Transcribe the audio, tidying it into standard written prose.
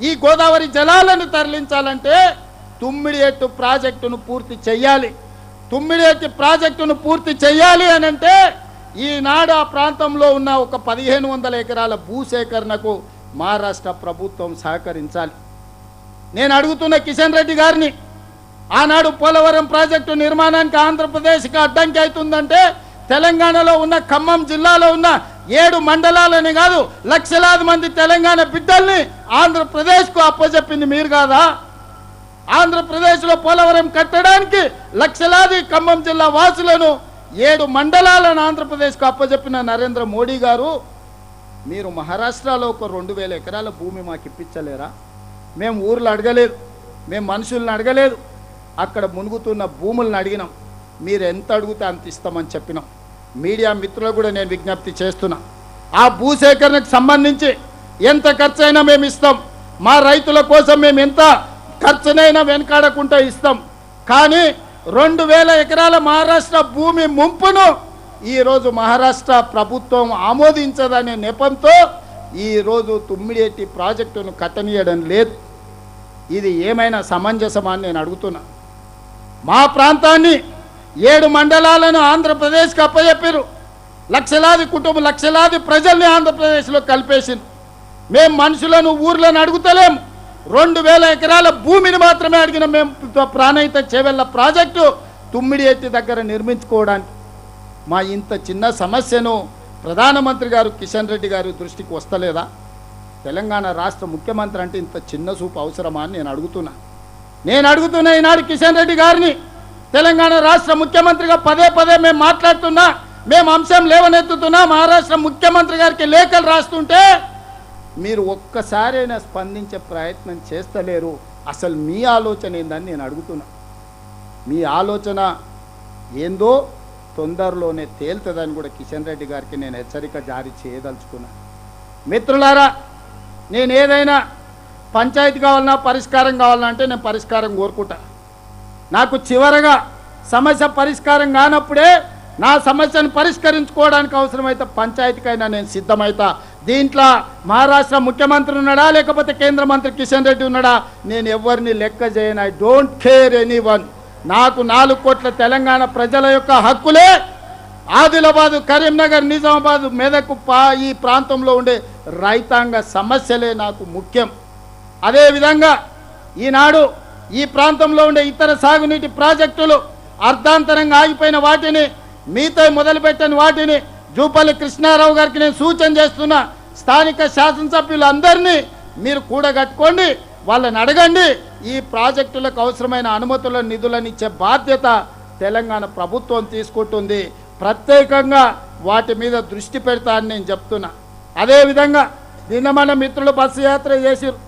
ఈ గోదావరి జలాలను తరలించాలంటే తుమ్మిడిఎట్టు ప్రాజెక్టును పూర్తి చేయాలి. తుమ్మిడిఎట్టు ప్రాజెక్టును పూర్తి చేయాలి అని అంటే ఈనాడు ఆ ప్రాంతంలో ఉన్న ఒక 1500 ఎకరాల భూసేకరణకు మహారాష్ట్ర ప్రభుత్వం సహకరించాలి. నేను అడుగుతున్న కిషన్ రెడ్డి గారిని, ఆనాడు పోలవరం ప్రాజెక్టు నిర్మాణానికి ఆంధ్రప్రదేశ్కి అడ్డంకి అవుతుందంటే తెలంగాణలో ఉన్న ఖమ్మం జిల్లాలో ఉన్న 7 మండలాలని కాదు లక్షలాది మంది తెలంగాణ బిడ్డల్ని ఆంధ్రప్రదేశ్కు అప్పచెప్పింది మీరు కాదా? ఆంధ్రప్రదేశ్లో పోలవరం కట్టడానికి లక్షలాది ఖమ్మం జిల్లా వాసులను 7 మండలాలను ఆంధ్రప్రదేశ్కు అప్పచెప్పిన నరేంద్ర మోడీ గారు, మీరు మహారాష్ట్రలో ఒక 2000 ఎకరాల భూమి మాకు ఇప్పించలేరా? మేము ఊర్లు అడగలేదు, మేము మనుషులను అడగలేదు, అక్కడ మునుగుతున్న భూములను అడిగినాం. మీరు ఎంత అడిగితే అంత ఇస్తామని చెప్పినాం. మీడియా మిత్రులకు కూడా నేను విజ్ఞప్తి చేస్తున్నా, ఆ భూసేకరణకు సంబంధించి ఎంత ఖర్చైనా మేము ఇస్తాం. మా రైతుల కోసం మేము ఎంత ఖర్చునైనా వెనకాడకుండా ఇస్తాం. కానీ 2000 ఎకరాల మహారాష్ట్ర భూమి ముంపును ఈరోజు మహారాష్ట్ర ప్రభుత్వం ఆమోదించదనే నెపంతో ఈరోజు తుమ్మిడిఎట్టి ప్రాజెక్టును కట్టనీయడం లేదు. ఇది ఏమైనా సమంజసమా అని నేను అడుగుతున్నా. మా ప్రాంతాన్ని 7 మండలాలను ఆంధ్రప్రదేశ్కి అప్పచెప్పారు. లక్షలాది ప్రజల్ని ఆంధ్రప్రదేశ్లో కలిపేసింది. మేము మనుషులను ఊర్లను అడుగుతలేము, 2000 ఎకరాల భూమిని మాత్రమే అడిగిన మేము ప్రాణహిత చేవెళ్ళ ప్రాజెక్టు తుమ్మిడిఎట్టి దగ్గర నిర్మించుకోవడానికి. మా ఇంత చిన్న సమస్యను ప్రధానమంత్రి గారు కిషన్ రెడ్డి గారు దృష్టికి వస్తలేదా? తెలంగాణ రాష్ట్ర ముఖ్యమంత్రి అంటే ఇంత చిన్న చూపు అవసరమా అని నేను అడుగుతున్నా. ఈనాడు కిషన్ రెడ్డి గారిని తెలంగాణ రాష్ట్ర ముఖ్యమంత్రిగా పదే మేము మాట్లాడుతున్నా, మేము అంశం లేవనెత్తుతున్నా, మహారాష్ట్ర ముఖ్యమంత్రి గారికి లేఖలు రాస్తుంటే మీరు ఒక్కసారైనా స్పందించే ప్రయత్నం చేస్తలేరు. అసలు మీ ఆలోచన ఏందని నేను అడుగుతున్నా. మీ ఆలోచన ఏందో తొందరలోనే తేలుతుందని కూడా కిషన్ రెడ్డి గారికి నేను హెచ్చరిక జారీ చేయదలుచుకున్నా. మిత్రులారా, నేను ఏదైనా పంచాయతీ కావాలన్నా పరిష్కారం కావాలన్నా అంటే నేను పరిష్కారం కోరుకుంటా. నాకు చివరగా సమస్య పరిష్కారం కానప్పుడే నా సమస్యను పరిష్కరించుకోవడానికి అవసరమైతే పంచాయతీకైనా నేను సిద్ధమవుతా. దీంట్లో మహారాష్ట్ర ముఖ్యమంత్రి ఉన్నాడా లేకపోతే కేంద్ర మంత్రి కిషన్ రెడ్డి ఉన్నాడా నేను ఎవరిని లెక్క చేయను. I don't care anyone. నాకు 4 కోట్ల తెలంగాణ ప్రజల యొక్క హక్కులే ఆదిలాబాదు, కరీంనగర్, నిజామాబాద్, మెదక్ ఈ ప్రాంతంలో ఉండే రైతాంగ సమస్యలే నాకు ముఖ్యం. అదేవిధంగా ఈనాడు ఈ ప్రాంతంలో ఉండే ఇతర సాగునీటి ప్రాజెక్టులు అర్ధాంతరంగా ఆగిపోయిన వాటిని, మీతో మొదలుపెట్టని వాటిని జూపల్లి కృష్ణారావు గారికి నేను సూచన చేస్తున్నా. స్థానిక శాసనసభ్యులందరినీ మీరు కూడగట్టుకోండి, వాళ్ళని అడగండి. ఈ ప్రాజెక్టులకు అవసరమైన అనుమతుల నిధులను ఇచ్చే బాధ్యత తెలంగాణ ప్రభుత్వం తీసుకుంటుంది. ప్రత్యేకంగా వాటి మీద దృష్టి పెడతా అని నేను చెప్తున్నా. అదేవిధంగా నిన్న మన మిత్రులు బస్సు యాత్ర చేసిరు.